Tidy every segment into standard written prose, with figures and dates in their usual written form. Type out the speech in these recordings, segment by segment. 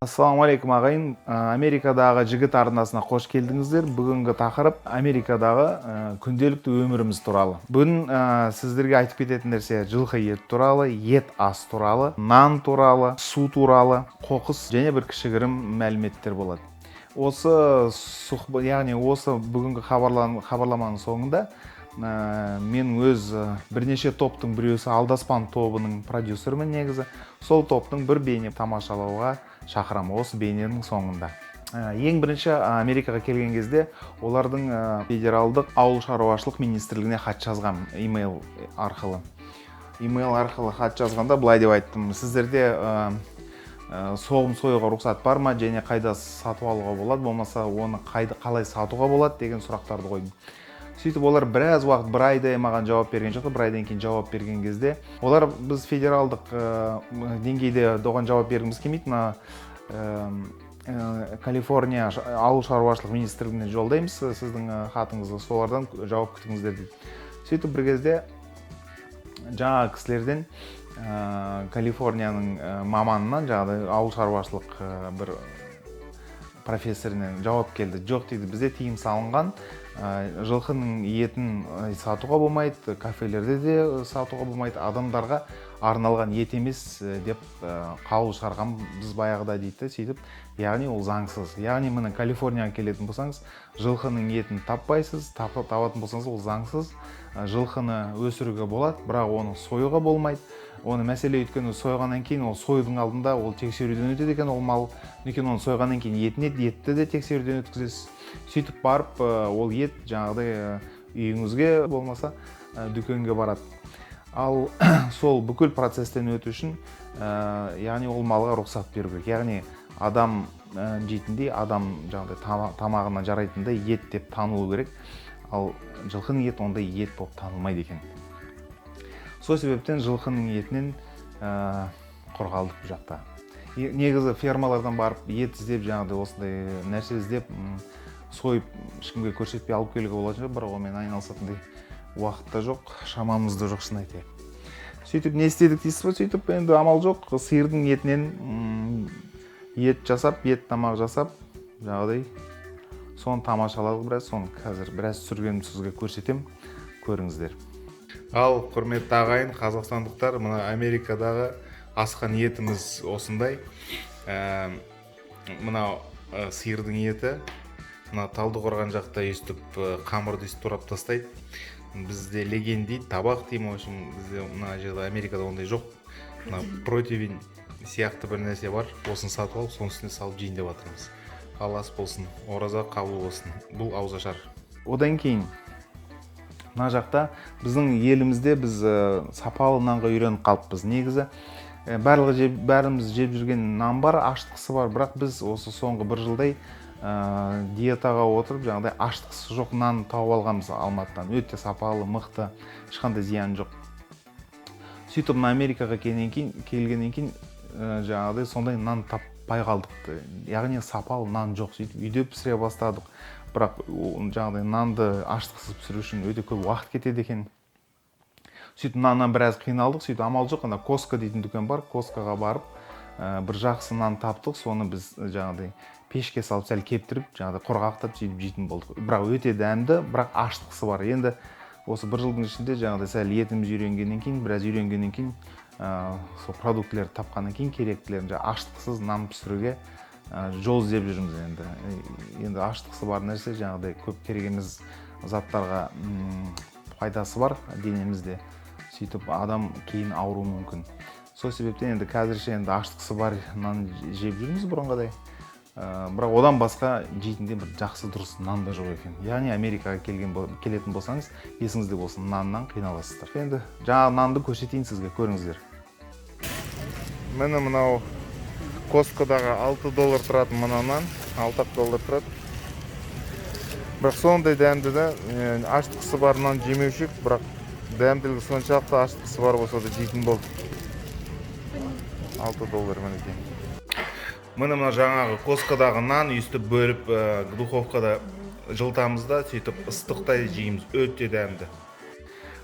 Ассалаумағалейкум ағайын. Америкадағы жігіт арнасына қош келдіңіздер. Бүгінгі тақырып Америкадағы күнделікті өміріміз туралы. Бүгін сіздерге айтып кететін нәрсе жылқы ет туралы, ет ас туралы, нан туралы, су туралы, қоқыс және бір кішігірім мәліметтер болады. Осы бүгінгі хабарламаның соңында мен өз бірнеше топтың біреусі Алдаспан тобының продюсерімін негізі. Сол топтың бір бейне тамашалауға шақырамын осы бейненің соңында. Ең бірінші Америкаға келген кезде олардың федералдық ауыл шаруашылық министрлігіне хат жазғам имейл арқылы. Имейл арқылы хат жазғанда былай деп айттым: сіздерде соғым союға рұқсат бар ма, және қайда сатып алуға болады, болмаса оны қалай сатуға болады деген сұрақтарды қойдым. Сөйтіп олар біраз уақыт, бір айдай маған жауап берген жоқ. Бір айдан кейін жауап берген кезде олар біз федералдық деңгейде оған жауап бергіміз келмейді, Калифорния ауыл шаруашылық министрлігіне жолдаймыз сіздің хатыңызды, солардан жауап күтіңіздер дейді. Сөйтіп бір кезде жаңағы кісілерден Калифорнияның маманынан, жаңағы ауыл шаруашылық бір профессорынан жауап келді. Жоқ дейді, бізде тыйым салынған, жылқының етін сатуға болмайды, кафелерде де сатуға болмайды, адамдарға арналған ет емес деп қаулы шығарған біз баяғыда дейді. Сөйтіп, яғни ол заңсыз. Яғни міне Калифорнияға келетін болсаңыз, жылқының етін таппайсыз, табатын болсаңыз ол заңсыз. Жылқыны өсіруге болады, бірақ оны союға болмайды. Оны мәселе өйткені сойғаннан кейін, ол сойдың алдында ол тексеруден өтеді екен, ол мал. Өйткені оны сойғаннан кейін етті де тексеруден өткізесіз. Сөйтіп барып, ол ет жаңағыдай үйіңізге болмаса дүкенге барады. Ал сол бүкіл процесстен өту үшін, яғни ол малға рұқсат беру керек. Яғни адам жейтіндей, адам жаңағыдай тамағына жарайтындай ет деп танылу керек. Ал жылқының еті ондай ет болып танылмайды екен. Сол себептен жылқының етінен қорғалдық бұл жақта. Негізі фермалардан барып ет іздеп, жаңағыдай осындай нәрсе іздеп, сойып ешкімге көрсетпей алып келуге болатын шығар, бірақ онымен айналысатындай уақыт та жоқ, шамамыз да жоқ, шын айтайық. Сөйтіп не істедік дейсіз бе? Сөйтіп енді амал жоқ, сиырдың етінен ет жасап, ет тамақ жасап, жаңағыдай соны тамашаладық біраз, соны қазір біраз түсіргенімді сізге көрсетем, көріңіздер. Ал құрметті ағайын, қазақстандықтар, мына Америкадағы асқан етіміз осындай. Мына сиырдың еті, мына Талдықорған жақта өстіп қамырды өстіп турап тастайды. Бізде леген дейді, табақ деймін. В общем, бізде мына жерде Америкада ондай жоқ. Мына противень сияқты бір нәрсе бар. Осын сатып алып, соның үстіне салып жейін деп жатырмыз. Алас болсын, ораза қабыл болсын. Бұл ауызашар. Одан кейін мына жақта біздің елімізде біз сапалы нанға үйреніп қалыппыз. Негізі бәріміз жеп жүрген нан бар, аштықсы бар, бірақ біз осы соңғы бір жылдай диетаға отырып, жаңағыдай аштықсы жоқ нан тауып алғанбыз Алматыдан. Өте сапалы, мықты, ешқандай зиян жоқ. Сөйтіп Америкаға келгеннен кейін жаңағыдай сондай нан таппай қалдық. Яғни сапалы нан жоқ. Сөйтіп үйде пісіре бастадық. Бірақ жаңағыдай нанды аштықсыз пісіру үшін өте көп уақыт кетеді екен. Сөйтіп наннан біраз қиналдық. Сөйтіп амал жоқ, ана Коска дейтін дүкен бар. Коскаға барып, бір жақсы нан таптық. Соны біз жаңағыдай пешке салып сәл кептіріп, жаңағыдай құрғақтап сөйтіп жейтін болдық. Бірақ өте дәмді, бірақ аштықсы бар. Енді осы бір жылдың ішінде жаңағыдай сәл етіміз үйренгеннен кейін, біраз үйренгеннен кейін, сол продуктілерді тапқаннан кейін керектілерін аштықсыз нан пісіруге жол іздеп жүрміз. Енді аштықсы бар нәрсе, жаңағыдай көп керек емес заттарға пайдасы бар денемізде. Сөйтіп адам кейін ауыру мүмкін. Сол себептен енді қазірше енді аштықсы бар нан жеп жүрміз бұрынғыдай. Бірақ одан басқа жейтінде бір жақсы дұрыс нан да жоқ екен. Яғни Америкаға келетін болсаңыз, есіңізде болсын, наннан қиналасыздар. Енді жаңа нанды көрсетейін сізге, көріңіздер. Міне мынау Коскадағы $6 тұратын мына нан, $6 тұрады. Бірақ сондай дәмді да, аштықсы бар нан жемеушік, бірақ дәмділігі соншалықты аштықсы бар болса да жейтін болды. $6 мінекей. Мына жаңағы Коскадағы нан өстіп бөліп духовкада жылытамыз да, сөйтіп ыстықтай жейміз, өте дәмді.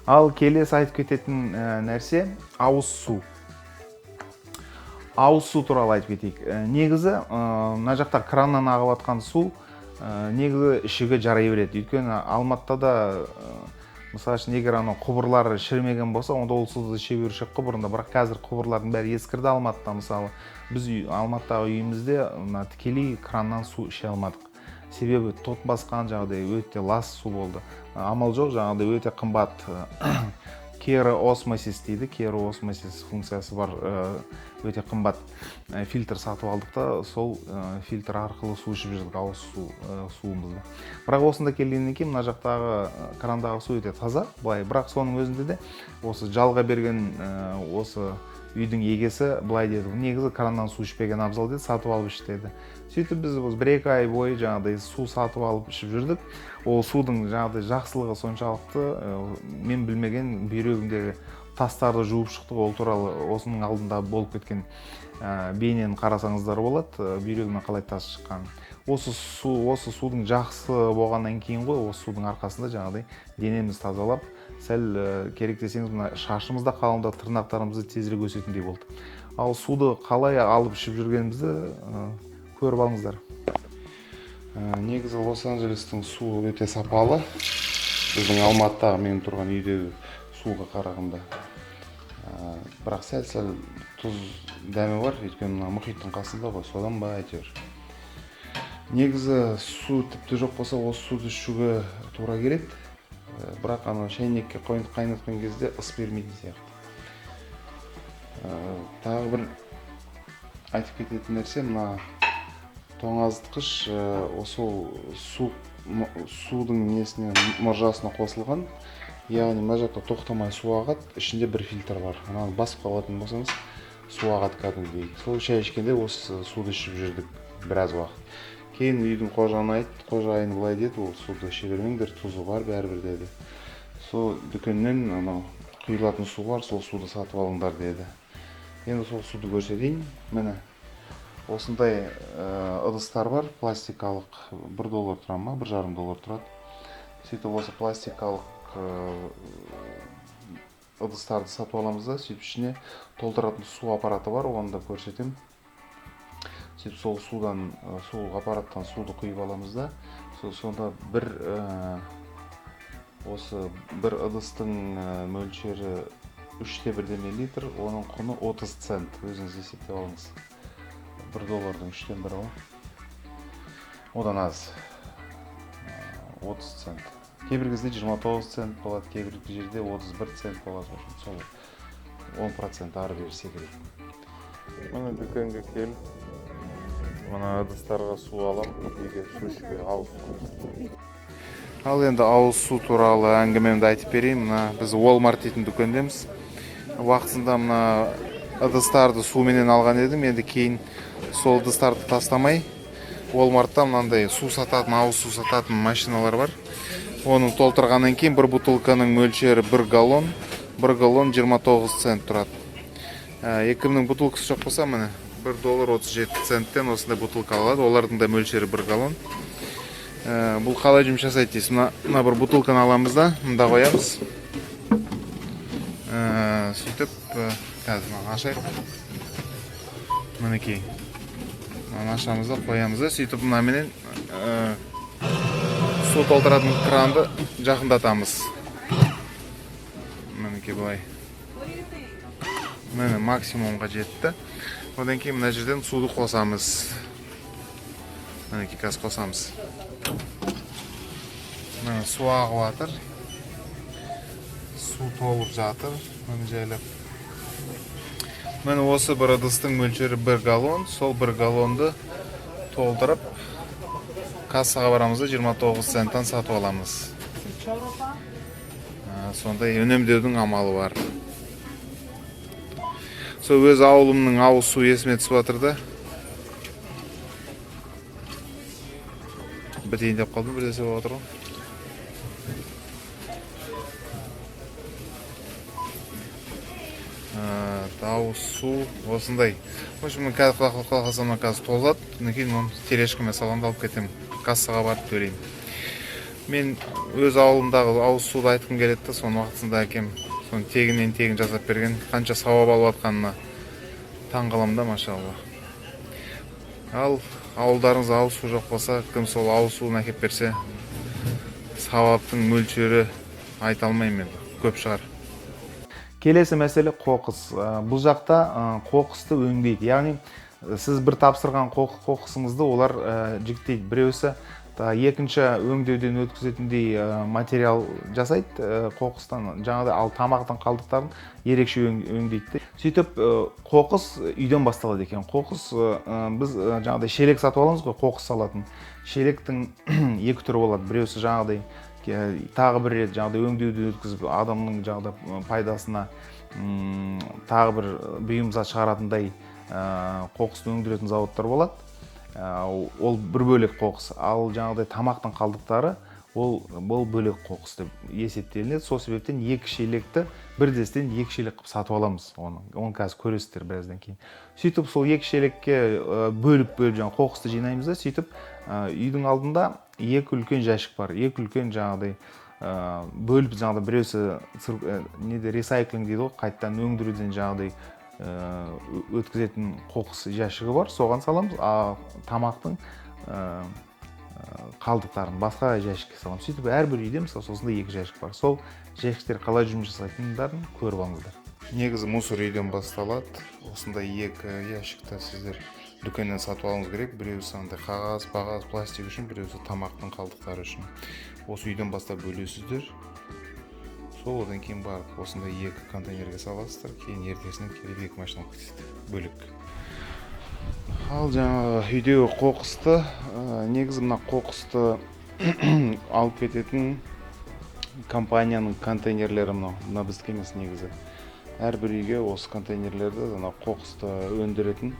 Ал келесі айтып кететін нәрсе ауыз су. Ауыз су туралы айтып кетейік. Негізі мына жақта краннан ағып жатқан су негізі ішіге жарай береді. Өйткені Алматыда мысалы үшін егер анау құбырлары шірімеген болса, онда ол суды іше беруші ек құбырында. Бірақ қазір құбырлардың бәрі ескірді Алматыда. Мысалы біз Алматыдағы үйімізде тікелей краннан су іше алмадық. Себебі тот басқан, жаңағыдай өте лас су болды. Амал жоқ, жаңағыдай өте қымбат кероосмосис дейді. Кероосмосис функциясы бар өте қымбат фильтр сатып алдық та, сол фильтр арқылы су ішіп жүрдік, ауыз суымызды. Бірақ осында келгеннен кейін мына жақтағы крандағы су өте таза, былай. Бірақ соның өзінде де осы жалға берген осы үйдің егесі былай деді, негізі краннан су ішпеген абзал деді, сатып алып іш деді. Сөйтіп біз 1-2 ай бойы жаңағыдай су сатып алып ішіп жүрдік. Ол судың жаңағыдай жақсылығы соншалықты мен білмеген, бүйрегімдегі тастарды жуып шықтық. Ол туралы осының алдында болып кеткен бейнені қарасаңыздар болады, бүйрегімнен қалай тас шыққан. Осы судың жақсы болғаннан кейін ғой, осы судың арқасында жаңағыдай денеміз тазалап, сәл керек десеңіз, мына шашымызда қалыңдап, тырнақтарымызды тезірек өсетіндей болды. Ал суды қалай алып ішіп жүргенімізді көріп алыңыздар. Негізі Лос-Анджелестің суы өте сапалы. Біздің Алматыдағы мен тұрған үйдегі суға қарағанда. Бірақ сәл тұз дәмі бар, өйткені мұхиттың қасында ғой, содан ба әйтеуір. Негізі су тіпті жоқ болса, осы суды ішуге тура келеді. Бірақ ана шайнекке қайнатқан кезде ыс бермейтін сияқты. Тағы бір айтып кететін нәрсе, мына тоңазытқыш осы судың несіне, мұржасына қосылған. Яғни мына жақта тоқтамай су ағады, ішінде бір фильтр бар. Ананы басып қалатын болсаңыз, су ағады кәдімгідей. Сол шай ішкенде осы суды ішіп жүрдік біраз уақыт. Кейін үйдің қожайыны былай деді, ол суды іше бермеңдер, тұзы бар бәрібір деді. Сол дүкеннен құйылатын су бар, сол суды сатып алыңдар деді. Енді сол суды көрсетейін. Міне осындай ыдыстар бар, пластикалық. $1 тұрады ма, $1,5 тұрады. Сөйтіп осы пластикалық ыдыстарды сатып аламыз да, сөйтіп ішіне толтыратын су аппараты бар, оны да көрсетем. Сөйтіп сол аппараттан суды құйып аламыз да, сонда осы бір ыдыстың мөлшері 3/1 мл, оның құны 30 цент. Өзіңіз есептеп алыңыз. $1-дің 3/1 ғой. Одан аз. 30 цент. Кейбір кезде 29 цент болады, кейбір жерде 31 цент болады. Сол 10% ары берсе керек. Мына дүкенге келіп, мына ыдыстарға су алам, үйге су ішуге, ауыз су. Ал енді ауыз су туралы әңгімемді айтып берейін. Мына біз Walmart дейтін дүкендеміз. Уақытында мына ыдыстарды суменен алған едім. Енді кейін сол ыдыстарды тастамай, Walmartта мынандай су сататын, ауыз су сататын машиналар бар. Оны толтырғаннан кейін бір бутылканың мөлшері 1 галлон. 1 галлон 29 цент тұрады. Екімнің бутылкасы жоқ болса, міне $1.37 осындай бутылка алады. Олардың да мөлшері 1 галлон. Бұл қалай жұмыс жасайды дейсіз? Мына бір бутылканы аламыз да, мында қоямыз. Сөйтіп, қазір ашайық. Мінекей. Ашамыз да, қоямыз да, сөйтіп мынаменен су толтыратын кранды жақындатамыз. Мінекей былай. Міне максимумға жетті. Одан кейін мына жерден суды қосамыз. Мінекей қазір қосамыз. Міне су ағып жатыр. Су толып жатыр. Міне жайлап. Міне осы бір ыдыстың мөлшері 1 галлон. Сол 1 галлонды толтырып, кассаға барамыз да 29 центтан сатып аламыз. Сондай үнемдеудің амалы бар. Сол өз ауылымның ауыз су есіме түсіп жатыр да. Бітейін деп қалдым, бірдесе болып отыр ғой. Ауыз су осындай. Мен қазір қалқасамын, қазір толзады. Кейін оны телешкіме салғанда алып кетем. Кассаға барып төлеймін. Мен өз ауылымдағы ауыз суды айтқым келеді да, соны уақытысында әкем соны тегінен жасап берген. Қанша сауап алып жатқанына Таң қалам да, машалла. Ал ауылдарыңыз ауыз су жоқ болса, кім сол ауыз суын әкеп берсе, сауаптың мөлшері айта алмаймын енді, көп шығар. Келесі мәселе қоқыс. Бұл жақта қоқысты өңдейді. Яғни сіз бір тапсырған қоқысыңызды олар жіктейді. Біреусі екінші өңдеуден өткізетіндей материал жасайды қоқыстан, жаңағыдай, ал тамақтың қалдықтарын ерекше өңдейді. Сөйтіп қоқыс үйден басталады екен. Қоқыс біз жаңағыдай шелек сатып аламыз ғой, қоқыс салатын. Шелектің екі түрі болады. Біреусі жаңағыдай тағы бір рет жаңағыдай өңдеуден өткізіп, адамның жаңағыдай пайдасына тағы бір бұйым зат шығаратындай қоқысты өңдіретін зауыттар болады. Ол бір бөлек қоқыс. Ал жаңағыдай тамақтың қалдықтары ол бөлек қоқыс деп есептелінеді. Сол себептен екі шелекті бірдестен екі шелек қылып сатып аламыз. Оны қазір көресіздер біраздан кейін. Сөйтіп сол екі шелекке бөліп жаңағы қоқысты жинаймыз да, сөйтіп үйдің алдында екі үлкен жәшік бар. Екі үлкен жаңағыдай бөліп, жаңағыдай біреусі ресайклинг дейді ғой, қайттан өңдіруден жаңағыдай өткізетін қоқыс жәшігі бар, соған саламыз. Тамақтың қалдықтарын басқа жәшікке саламыз. Сөйтіп әрбір үйде мысалы осындай екі жәшік бар. Сол жәшіктер қалай жұмыс жасайтындарын көріп алыңыздар. Негізі мусор үйден басталады. Осындай екі жәшікті сіздер дүкеннен сатып алуыңыз керек. Біреусі андай қағаз, пластик үшін, біреусі тамақтың қалдықтары үшін. Осы үйден бастап бөлесіздер. Сол одан кейін барып осындай екі контейнерге саласыздар, кейін ертесінен келіп екі машина кетеді, бөлек. Ал жаңағы үйдегі қоқысты, негізі мына қоқысты алып кететін компанияның контейнерлері мына біздікі емес негізі. Әрбір үйге осы контейнерлерді қоқысты өндіретін,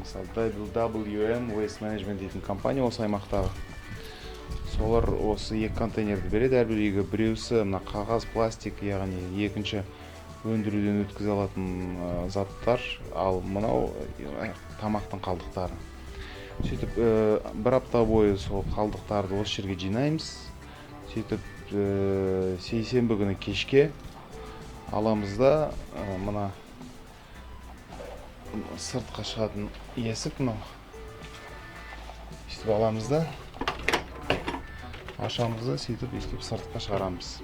мысалы WM Waste Management дейтін компания осы аймақтағы. Солар осы екі контейнерді береді әрбір үйге. Біреусі мына қағаз, пластик, яғни екінші өндіруден өткізе алатын заттар, ал мынау тамақтың қалдықтары. Сөйтіп бір апта бойы сол қалдықтарды осы жерге жинаймыз. Сөйтіп сейсенбі күні кешке аламыз да, мына сыртқа шығатын есік мынау. Сөйтіп аламыз да, ашамыз да, сөйтіп сыртқа шығарамыз.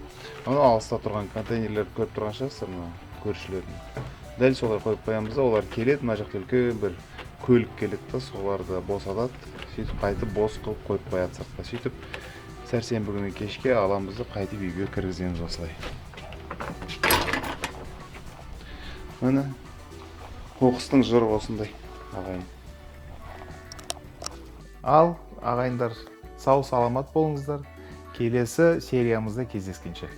Оны алыста тұрған контейнерлерді көріп тұрған шығарсыздар, көршілердің. Дәл солай қойып қоямыз да, олар келеді, мына жақта үлкен бір көлік келеді да, соларды босатады. Сөйтіп қайтып бос қылып қойып қояды сыртқа. Сөйтіп сәрсенбі күні кешке аламыз да, қайтып үйге кіргіземіз осылай. Міне қоқыстың жыры осындай, ағайын. Ал ағайындар, сау саламат болыңыздар. Келесі сериямызда кездескенше.